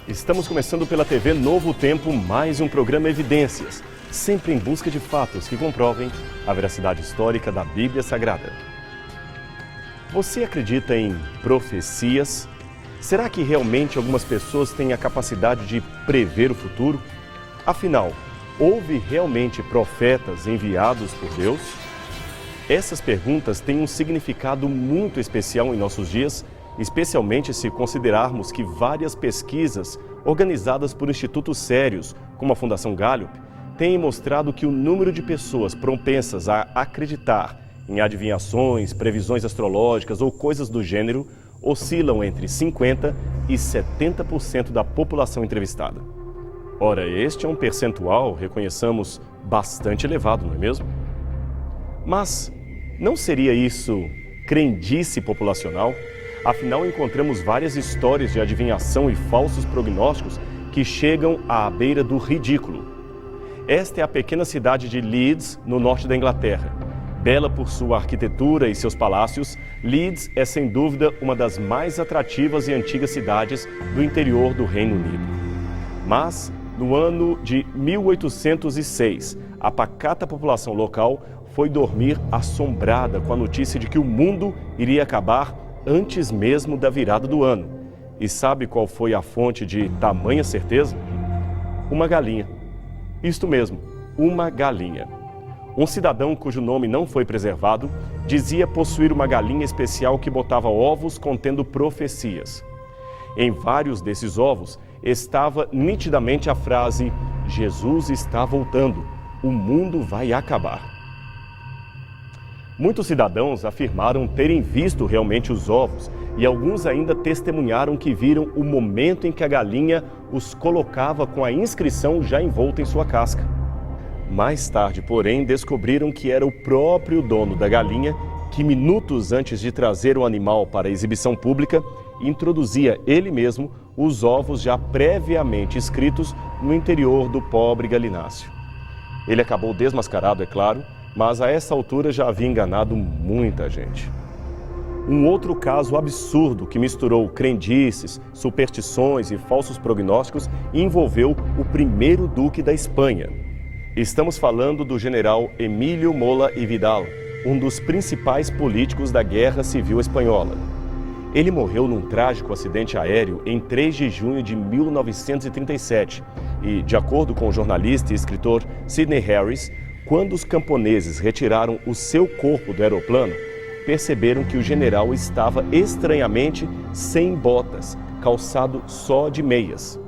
Estamos começando pela TV Novo Tempo mais um programa Evidências, sempre em busca de fatos que comprovem a veracidade histórica da Bíblia Sagrada. Você acredita em profecias? Será que realmente algumas pessoas têm a capacidade de prever o futuro? Afinal, houve realmente profetas enviados por Deus? Essas perguntas têm um significado muito especial em nossos dias, especialmente se considerarmos que várias pesquisas organizadas por institutos sérios, como a Fundação Gallup, têm mostrado que o número de pessoas propensas a acreditar em adivinhações, previsões astrológicas ou coisas do gênero oscilam entre 50% e 70% da população entrevistada. Ora, este é um percentual, reconheçamos, bastante elevado, não é mesmo? Mas não seria isso crendice populacional? Afinal, encontramos várias histórias de adivinhação e falsos prognósticos que chegam à beira do ridículo. Esta é a pequena cidade de Leeds, no norte da Inglaterra. Bela por sua arquitetura e seus palácios, Leeds é sem dúvida uma das mais atrativas e antigas cidades do interior do Reino Unido. Mas, no ano de 1806, a pacata população local foi dormir assombrada com a notícia de que o mundo iria acabar antes mesmo da virada do ano. E sabe qual foi a fonte de tamanha certeza? Uma galinha. Isto mesmo, uma galinha. Um cidadão cujo nome não foi preservado dizia possuir uma galinha especial que botava ovos contendo profecias. Em vários desses ovos estava nitidamente a frase: Jesus está voltando, o mundo vai acabar. Muitos cidadãos afirmaram terem visto realmente os ovos e alguns ainda testemunharam que viram o momento em que a galinha os colocava com a inscrição já envolta em sua casca. Mais tarde, porém, descobriram que era o próprio dono da galinha que, minutos antes de trazer o animal para exibição pública, introduzia ele mesmo os ovos já previamente escritos no interior do pobre galináceo. Ele acabou desmascarado, é claro, mas a essa altura já havia enganado muita gente. Um outro caso absurdo que misturou crendices, superstições e falsos prognósticos envolveu o primeiro duque da Espanha. Estamos falando do general Emílio Mola y Vidal, um dos principais políticos da Guerra Civil Espanhola. Ele morreu num trágico acidente aéreo em 3 de junho de 1937 e, de acordo com o jornalista e escritor Sidney Harris, quando os camponeses retiraram o seu corpo do aeroplano, perceberam que o general estava estranhamente sem botas, calçado só de meias.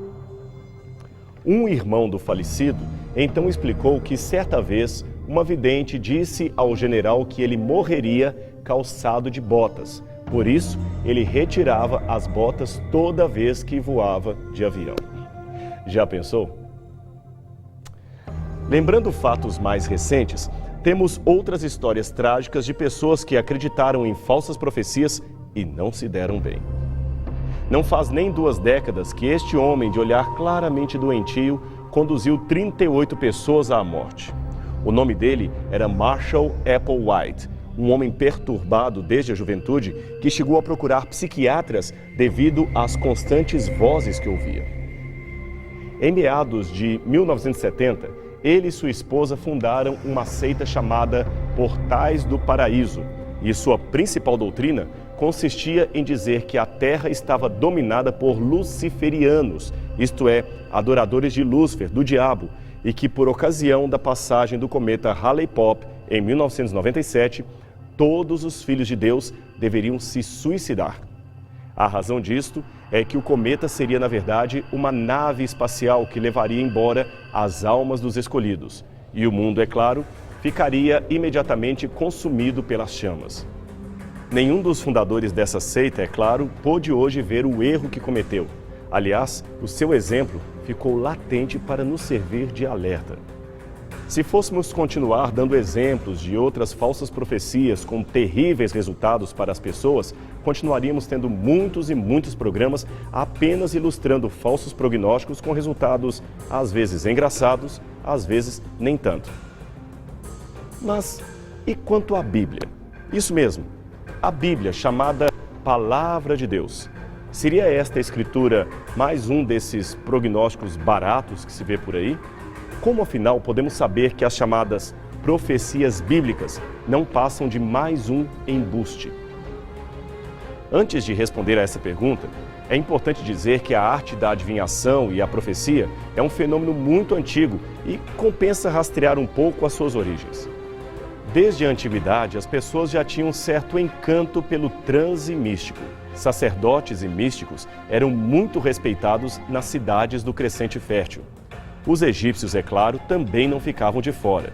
Um irmão do falecido então explicou que certa vez uma vidente disse ao general que ele morreria calçado de botas. Por isso, ele retirava as botas toda vez que voava de avião. Já pensou? Lembrando fatos mais recentes, temos outras histórias trágicas de pessoas que acreditaram em falsas profecias e não se deram bem. Não faz nem 2 décadas que este homem de olhar claramente doentio conduziu 38 pessoas à morte. O nome dele era Marshall Applewhite, um homem perturbado desde a juventude que chegou a procurar psiquiatras devido às constantes vozes que ouvia. Em meados de 1970, ele e sua esposa fundaram uma seita chamada Portais do Paraíso, e sua principal doutrina consistia em dizer que a Terra estava dominada por luciferianos, isto é, adoradores de Lúcifer, do diabo, e que por ocasião da passagem do cometa Halley-Bopp em 1997, todos os filhos de Deus deveriam se suicidar. A razão disto é que o cometa seria, na verdade, uma nave espacial que levaria embora as almas dos escolhidos. E o mundo, é claro, ficaria imediatamente consumido pelas chamas. Nenhum dos fundadores dessa seita, é claro, pôde hoje ver o erro que cometeu. Aliás, o seu exemplo ficou latente para nos servir de alerta. Se fôssemos continuar dando exemplos de outras falsas profecias com terríveis resultados para as pessoas, continuaríamos tendo muitos e muitos programas apenas ilustrando falsos prognósticos com resultados às vezes engraçados, às vezes nem tanto. Mas e quanto à Bíblia? Isso mesmo, a Bíblia, chamada Palavra de Deus. Seria esta escritura mais um desses prognósticos baratos que se vê por aí? Como, afinal, podemos saber que as chamadas profecias bíblicas não passam de mais um embuste? Antes de responder a essa pergunta, é importante dizer que a arte da adivinhação e a profecia é um fenômeno muito antigo e compensa rastrear um pouco as suas origens. Desde a antiguidade, as pessoas já tinham um certo encanto pelo transe místico. Sacerdotes e místicos eram muito respeitados nas cidades do Crescente Fértil. Os egípcios, é claro, também não ficavam de fora.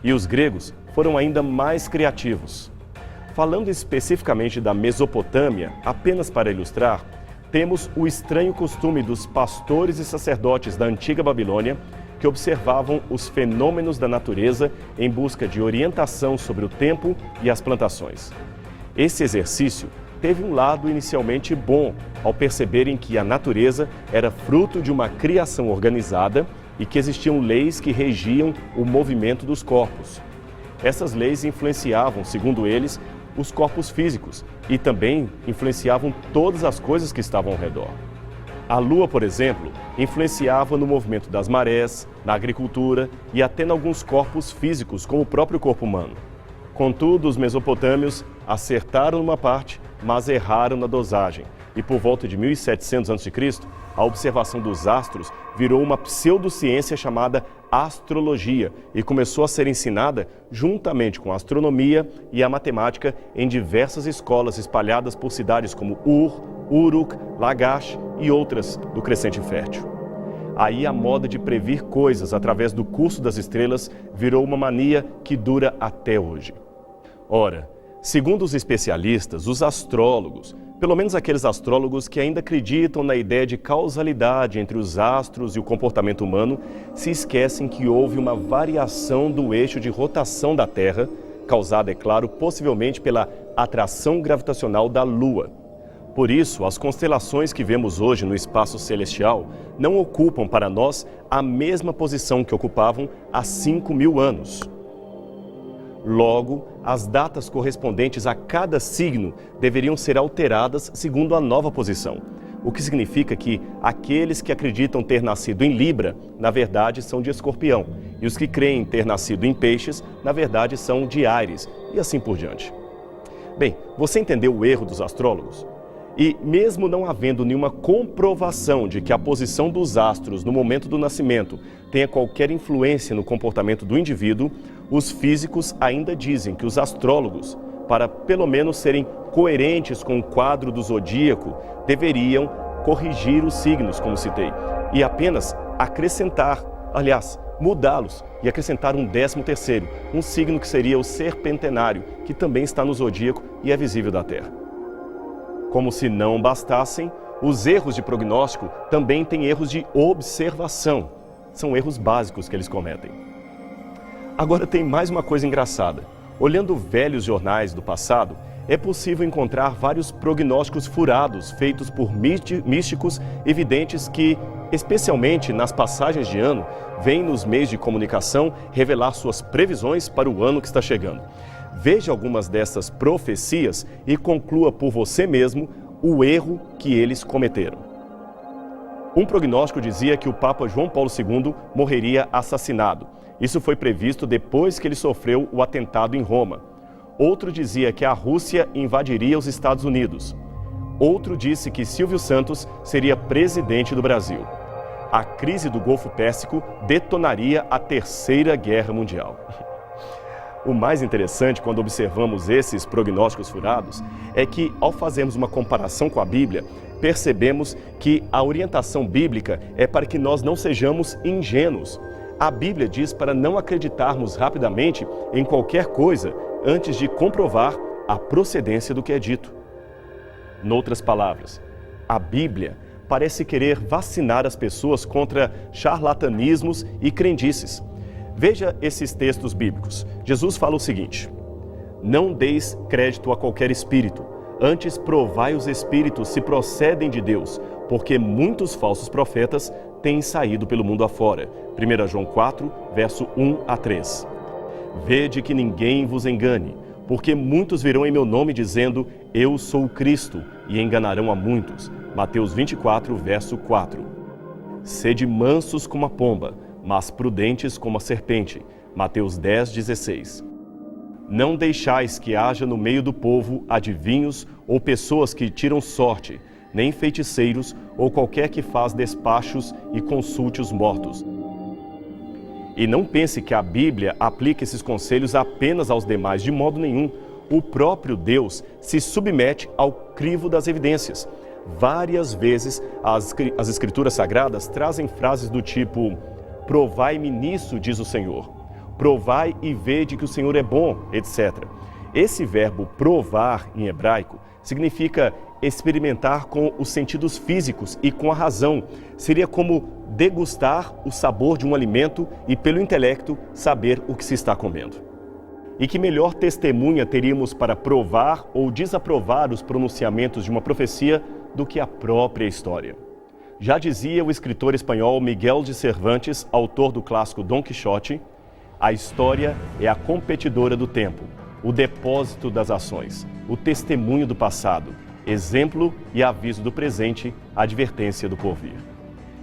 E os gregos foram ainda mais criativos. Falando especificamente da Mesopotâmia, apenas para ilustrar, temos o estranho costume dos pastores e sacerdotes da antiga Babilônia que observavam os fenômenos da natureza em busca de orientação sobre o tempo e as plantações. Esse exercício teve um lado inicialmente bom, ao perceberem que a natureza era fruto de uma criação organizada e que existiam leis que regiam o movimento dos corpos. Essas leis influenciavam, segundo eles, os corpos físicos e também influenciavam todas as coisas que estavam ao redor. A lua, por exemplo, influenciava no movimento das marés, na agricultura e até em alguns corpos físicos, como o próprio corpo humano. Contudo, os mesopotâmios acertaram numa parte, mas erraram na dosagem. E por volta de 1700 a.C., a observação dos astros virou uma pseudociência chamada astrologia e começou a ser ensinada juntamente com a astronomia e a matemática em diversas escolas espalhadas por cidades como Ur, Uruk, Lagash e outras do Crescente Fértil. Aí a moda de prever coisas através do curso das estrelas virou uma mania que dura até hoje. Ora, segundo os especialistas, os astrólogos, pelo menos aqueles astrólogos que ainda acreditam na ideia de causalidade entre os astros e o comportamento humano, se esquecem que houve uma variação do eixo de rotação da Terra, causada, é claro, possivelmente pela atração gravitacional da Lua. Por isso, as constelações que vemos hoje no espaço celestial não ocupam para nós a mesma posição que ocupavam há 5.000 anos. Logo, as datas correspondentes a cada signo deveriam ser alteradas segundo a nova posição, o que significa que aqueles que acreditam ter nascido em Libra, na verdade são de Escorpião, e os que creem ter nascido em Peixes, na verdade são de Áries, e assim por diante. Bem, você entendeu o erro dos astrólogos? E mesmo não havendo nenhuma comprovação de que a posição dos astros no momento do nascimento tenha qualquer influência no comportamento do indivíduo, os físicos ainda dizem que os astrólogos, para pelo menos serem coerentes com o quadro do zodíaco, deveriam corrigir os signos, como citei, e apenas acrescentar, aliás, mudá-los e acrescentar um 13º, um signo que seria o serpentenário, que também está no zodíaco e é visível da Terra. Como se não bastassem, os erros de prognóstico também têm erros de observação. São erros básicos que eles cometem. Agora tem mais uma coisa engraçada. Olhando velhos jornais do passado, é possível encontrar vários prognósticos furados feitos por místicos evidentes que, especialmente nas passagens de ano, vêm nos meios de comunicação revelar suas previsões para o ano que está chegando. Veja algumas dessas profecias e conclua por você mesmo o erro que eles cometeram. Um prognóstico dizia que o Papa João Paulo II morreria assassinado. Isso foi previsto depois que ele sofreu o atentado em Roma. Outro dizia que a Rússia invadiria os Estados Unidos. Outro disse que Silvio Santos seria presidente do Brasil. A crise do Golfo Pérsico detonaria a Terceira Guerra Mundial. O mais interessante quando observamos esses prognósticos furados é que, ao fazermos uma comparação com a Bíblia, percebemos que a orientação bíblica é para que nós não sejamos ingênuos. A Bíblia diz para não acreditarmos rapidamente em qualquer coisa antes de comprovar a procedência do que é dito. Noutras palavras, a Bíblia parece querer vacinar as pessoas contra charlatanismos e crendices. Veja esses textos bíblicos. Jesus fala o seguinte: não deis crédito a qualquer espírito, antes provai os espíritos se procedem de Deus, porque muitos falsos profetas têm saído pelo mundo afora. 1 João 4, verso 1 a 3. Vede que ninguém vos engane, Porque muitos virão em meu nome dizendo, eu sou o Cristo, e enganarão a muitos. Mateus 24, verso 4. Sede mansos como a pomba, mas prudentes como a serpente. Mateus 10, 16. Não deixais que haja no meio do povo adivinhos ou pessoas que tiram sorte, nem feiticeiros ou qualquer que faz despachos e consulte os mortos. E não pense que a Bíblia aplica esses conselhos apenas aos demais, de modo nenhum. O próprio Deus se submete ao crivo das evidências. Várias vezes as Escrituras Sagradas trazem frases do tipo, provai-me nisso, diz o Senhor. Provai e vede que o Senhor é bom, etc. Esse verbo provar, em hebraico, significa experimentar com os sentidos físicos e com a razão. Seria como degustar o sabor de um alimento e, pelo intelecto, saber o que se está comendo. E que melhor testemunha teríamos para provar ou desaprovar os pronunciamentos de uma profecia do que a própria história? Já dizia o escritor espanhol Miguel de Cervantes, autor do clássico Dom Quixote, a história é a competidora do tempo, o depósito das ações, o testemunho do passado, exemplo e aviso do presente, advertência do porvir.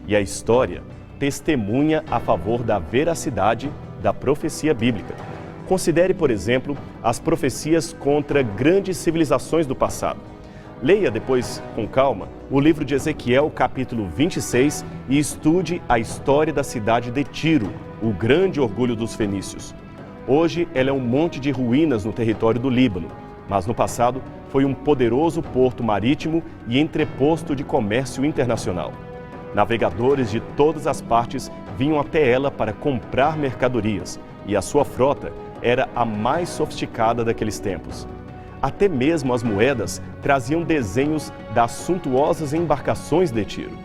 E a história testemunha a favor da veracidade da profecia bíblica. Considere, por exemplo, as profecias contra grandes civilizações do passado. Leia depois, com calma, o livro de Ezequiel, capítulo 26, e estude a história da cidade de Tiro, o grande orgulho dos fenícios. Hoje, ela é um monte de ruínas no território do Líbano, mas no passado foi um poderoso porto marítimo e entreposto de comércio internacional. Navegadores de todas as partes vinham até ela para comprar mercadorias, e a sua frota era a mais sofisticada daqueles tempos. Até mesmo as moedas traziam desenhos das suntuosas embarcações de Tiro.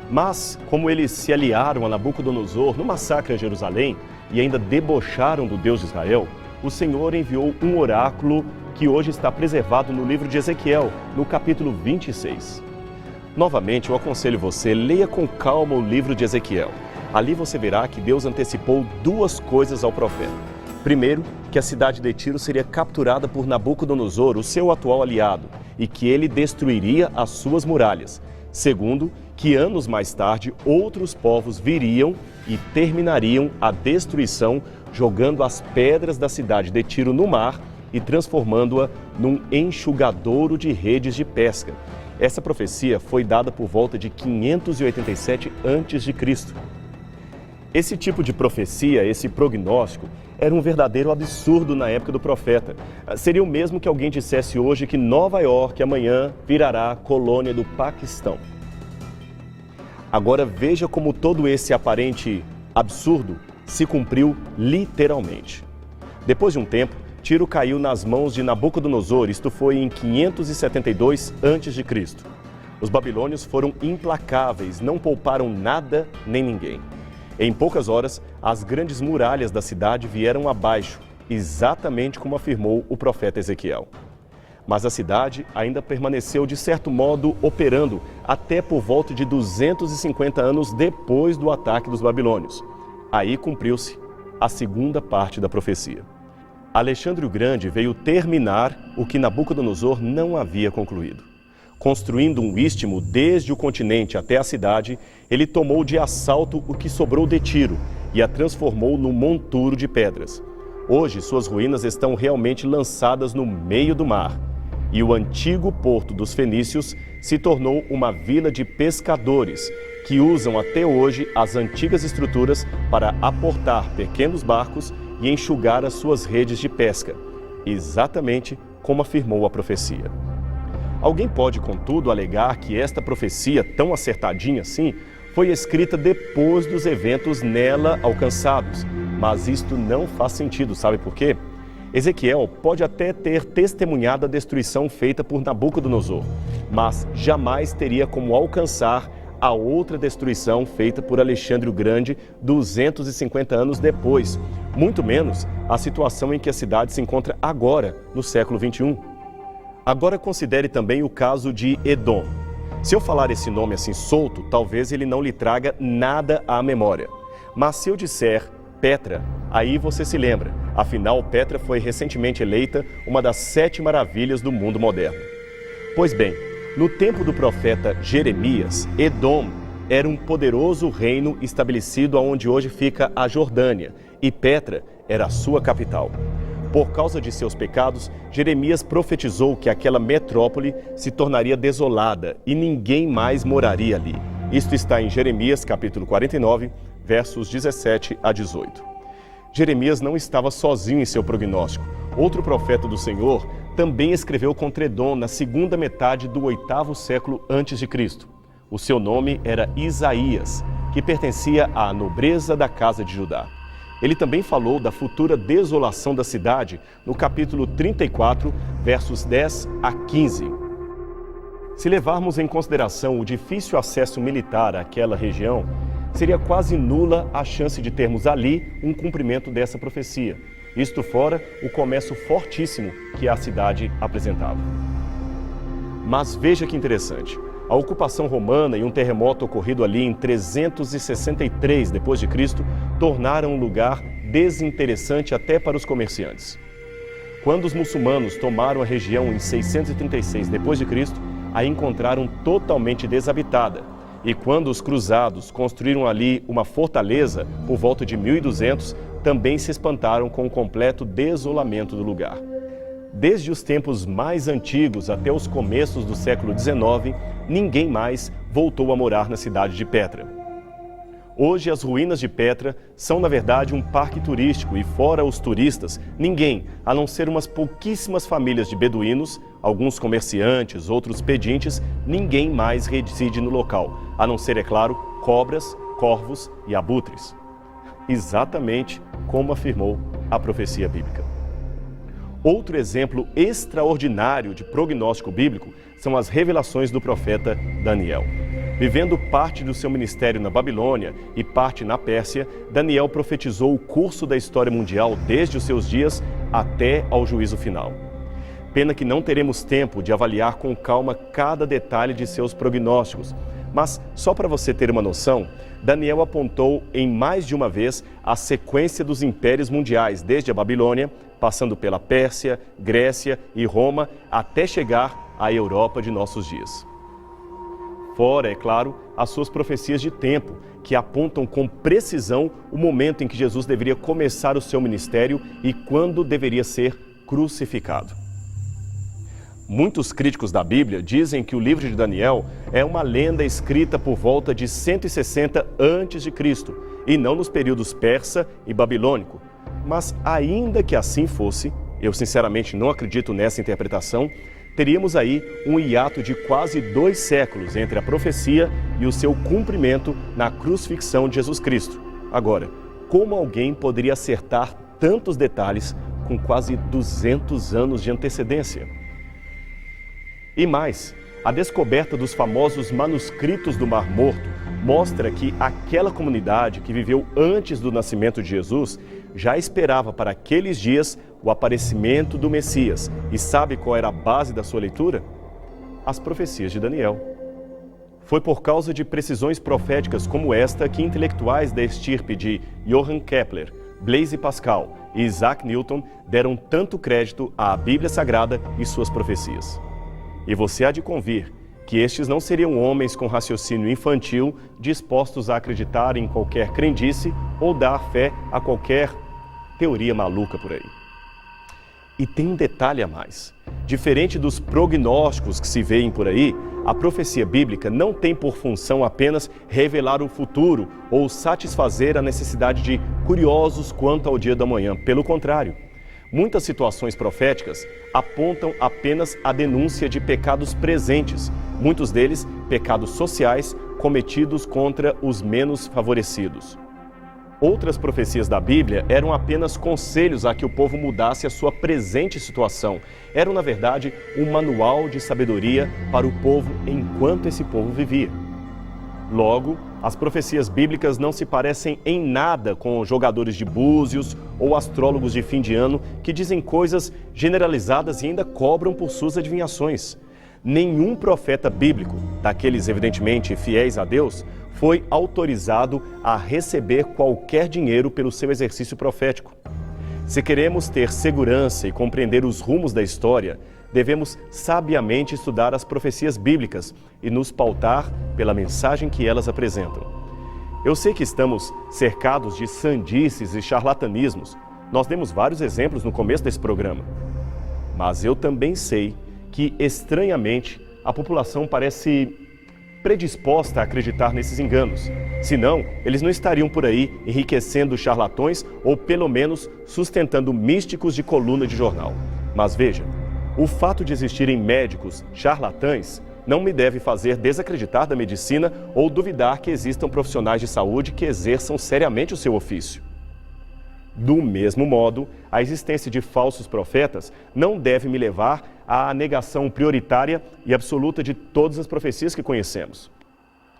Mas, como eles se aliaram a Nabucodonosor no massacre a Jerusalém e ainda debocharam do Deus de Israel, o Senhor enviou um oráculo que hoje está preservado no livro de Ezequiel, no capítulo 26. Novamente, eu aconselho você, leia com calma o livro de Ezequiel. Ali você verá que Deus antecipou duas coisas ao profeta. Primeiro, que a cidade de Tiro seria capturada por Nabucodonosor, o seu atual aliado, e que ele destruiria as suas muralhas. Segundo, que anos mais tarde outros povos viriam e terminariam a destruição jogando as pedras da cidade de Tiro no mar e transformando-a num enxugadouro de redes de pesca. Essa profecia foi dada por volta de 587 a.C. Esse tipo de profecia, esse prognóstico, era um verdadeiro absurdo na época do profeta. Seria o mesmo que alguém dissesse hoje que Nova York amanhã virará colônia do Paquistão. Agora veja como todo esse aparente absurdo se cumpriu literalmente. Depois de um tempo, Tiro caiu nas mãos de Nabucodonosor, isto foi em 572 a.C. Os babilônios foram implacáveis, não pouparam nada nem ninguém. Em poucas horas, as grandes muralhas da cidade vieram abaixo, exatamente como afirmou o profeta Ezequiel. Mas a cidade ainda permaneceu, de certo modo, operando até por volta de 250 anos depois do ataque dos babilônios. Aí cumpriu-se a segunda parte da profecia. Alexandre o Grande veio terminar o que Nabucodonosor não havia concluído. Construindo um istmo desde o continente até a cidade, ele tomou de assalto o que sobrou de Tiro e a transformou num monturo de pedras. Hoje, suas ruínas estão realmente lançadas no meio do mar. E o antigo porto dos fenícios se tornou uma vila de pescadores, que usam até hoje as antigas estruturas para aportar pequenos barcos e enxugar as suas redes de pesca, exatamente como afirmou a profecia. Alguém pode, contudo, alegar que esta profecia, tão acertadinha assim, foi escrita depois dos eventos nela alcançados. Mas isto não faz sentido, sabe por quê? Ezequiel pode até ter testemunhado a destruição feita por Nabucodonosor, mas jamais teria como alcançar a outra destruição feita por Alexandre o Grande 250 anos depois, muito menos a situação em que a cidade se encontra agora, no século 21. Agora considere também o caso de Edom. Se eu falar esse nome assim solto, talvez ele não lhe traga nada à memória. Mas se eu disser Petra, aí você se lembra. Afinal, Petra foi recentemente eleita uma das 7 maravilhas do mundo moderno. Pois bem, no tempo do profeta Jeremias, Edom era um poderoso reino estabelecido onde hoje fica a Jordânia, e Petra era a sua capital. Por causa de seus pecados, Jeremias profetizou que aquela metrópole se tornaria desolada e ninguém mais moraria ali. Isto está em Jeremias capítulo 49, versos 17 a 18. Jeremias não estava sozinho em seu prognóstico. Outro profeta do Senhor também escreveu contra Edom na segunda metade do 8º século a.C. O seu nome era Isaías, que pertencia à nobreza da casa de Judá. Ele também falou da futura desolação da cidade no capítulo 34, versos 10 a 15. Se levarmos em consideração o difícil acesso militar àquela região, seria quase nula a chance de termos ali um cumprimento dessa profecia. Isto fora o comércio fortíssimo que a cidade apresentava. Mas veja que interessante. A ocupação romana e um terremoto ocorrido ali em 363 d.C. tornaram o lugar desinteressante até para os comerciantes. Quando os muçulmanos tomaram a região em 636 d.C., a encontraram totalmente desabitada. E quando os cruzados construíram ali uma fortaleza por volta de 1200, também se espantaram com o completo desolamento do lugar. Desde os tempos mais antigos até os começos do século XIX, ninguém mais voltou a morar na cidade de Petra. Hoje, as ruínas de Petra são, na verdade, um parque turístico e, fora os turistas, ninguém, a não ser umas pouquíssimas famílias de beduínos, alguns comerciantes, outros pedintes, ninguém mais reside no local, a não ser, é claro, cobras, corvos e abutres. Exatamente como afirmou a profecia bíblica. Outro exemplo extraordinário de prognóstico bíblico são as revelações do profeta Daniel. Vivendo parte do seu ministério na Babilônia e parte na Pérsia, Daniel profetizou o curso da história mundial desde os seus dias até ao juízo final. Pena que não teremos tempo de avaliar com calma cada detalhe de seus prognósticos, mas só para você ter uma noção, Daniel apontou em mais de uma vez a sequência dos impérios mundiais, desde a Babilônia, passando pela Pérsia, Grécia e Roma, até chegar à Europa de nossos dias. Fora, é claro, as suas profecias de tempo, que apontam com precisão o momento em que Jesus deveria começar o seu ministério e quando deveria ser crucificado. Muitos críticos da Bíblia dizem que o livro de Daniel é uma lenda escrita por volta de 160 a.C. e não nos períodos persa e babilônico. Mas ainda que assim fosse, eu sinceramente não acredito nessa interpretação, teríamos aí um hiato de quase 2 séculos entre a profecia e o seu cumprimento na crucifixão de Jesus Cristo. Agora, como alguém poderia acertar tantos detalhes com quase 200 anos de antecedência? E mais, a descoberta dos famosos manuscritos do Mar Morto mostra que aquela comunidade que viveu antes do nascimento de Jesus já esperava para aqueles dias o aparecimento do Messias. E sabe qual era a base da sua leitura? As profecias de Daniel. Foi por causa de precisões proféticas como esta que intelectuais da estirpe de Johann Kepler, Blaise Pascal e Isaac Newton deram tanto crédito à Bíblia Sagrada e suas profecias. E você há de convir que estes não seriam homens com raciocínio infantil dispostos a acreditar em qualquer crendice ou dar fé a qualquer teoria maluca por aí. E tem um detalhe a mais. Diferente dos prognósticos que se veem por aí, a profecia bíblica não tem por função apenas revelar o futuro ou satisfazer a necessidade de curiosos quanto ao dia da manhã. Pelo contrário, muitas situações proféticas apontam apenas a denúncia de pecados presentes, muitos deles pecados sociais cometidos contra os menos favorecidos. Outras profecias da Bíblia eram apenas conselhos a que o povo mudasse a sua presente situação. Eram, na verdade, um manual de sabedoria para o povo enquanto esse povo vivia. Logo, as profecias bíblicas não se parecem em nada com jogadores de búzios ou astrólogos de fim de ano que dizem coisas generalizadas e ainda cobram por suas adivinhações. Nenhum profeta bíblico, daqueles evidentemente fiéis a Deus, foi autorizado a receber qualquer dinheiro pelo seu exercício profético. Se queremos ter segurança e compreender os rumos da história, devemos sabiamente estudar as profecias bíblicas e nos pautar pela mensagem que elas apresentam. Eu sei que estamos cercados de sandices e charlatanismos. Nós demos vários exemplos no começo desse programa. Mas eu também sei que, estranhamente, a população parece predisposta a acreditar nesses enganos. Senão, eles não estariam por aí enriquecendo charlatões ou, pelo menos, sustentando místicos de coluna de jornal. Mas veja, o fato de existirem médicos charlatães não me deve fazer desacreditar da medicina ou duvidar que existam profissionais de saúde que exerçam seriamente o seu ofício. Do mesmo modo, a existência de falsos profetas não deve me levar à negação prioritária e absoluta de todas as profecias que conhecemos.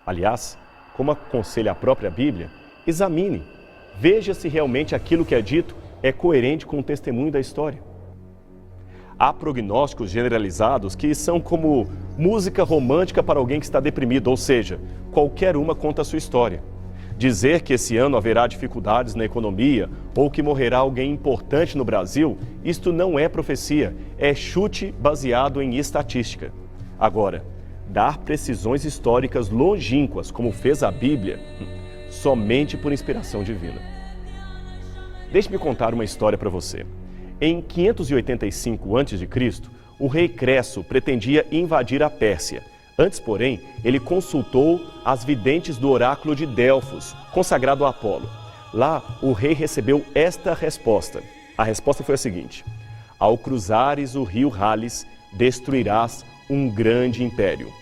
Aliás, como aconselha a própria Bíblia, examine, veja se realmente aquilo que é dito é coerente com o testemunho da história. Há prognósticos generalizados que são como música romântica para alguém que está deprimido, ou seja, qualquer uma conta a sua história. Dizer que esse ano haverá dificuldades na economia ou que morrerá alguém importante no Brasil, isto não é profecia, é chute baseado em estatística. Agora, dar precisões históricas longínquas, como fez a Bíblia, somente por inspiração divina. Deixe-me contar uma história para você. Em 585 a.C., o rei Cresso pretendia invadir a Pérsia. Antes, porém, ele consultou as videntes do oráculo de Delfos, consagrado a Apolo. Lá, o rei recebeu esta resposta. A resposta foi a seguinte: ao cruzares o rio Hales, destruirás um grande império.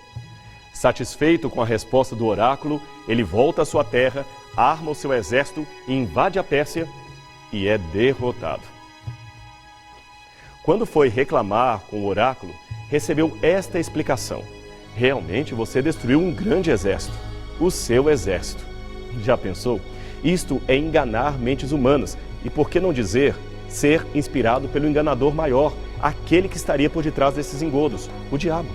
Satisfeito com a resposta do oráculo, ele volta à sua terra, arma o seu exército, invade a Pérsia e é derrotado. Quando foi reclamar com o oráculo, recebeu esta explicação: realmente você destruiu um grande exército, o seu exército. Já pensou? Isto é enganar mentes humanas e, por que não dizer, ser inspirado pelo enganador maior, aquele que estaria por detrás desses engodos, o diabo.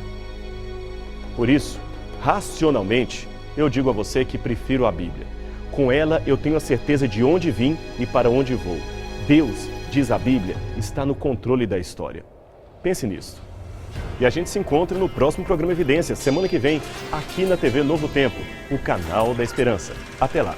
Por isso, racionalmente, eu digo a você que prefiro a Bíblia. Com ela eu tenho a certeza de onde vim e para onde vou. Deus, diz a Bíblia, está no controle da história. Pense nisso. E a gente se encontra no próximo programa Evidências, semana que vem, aqui na TV Novo Tempo, o canal da Esperança. Até lá!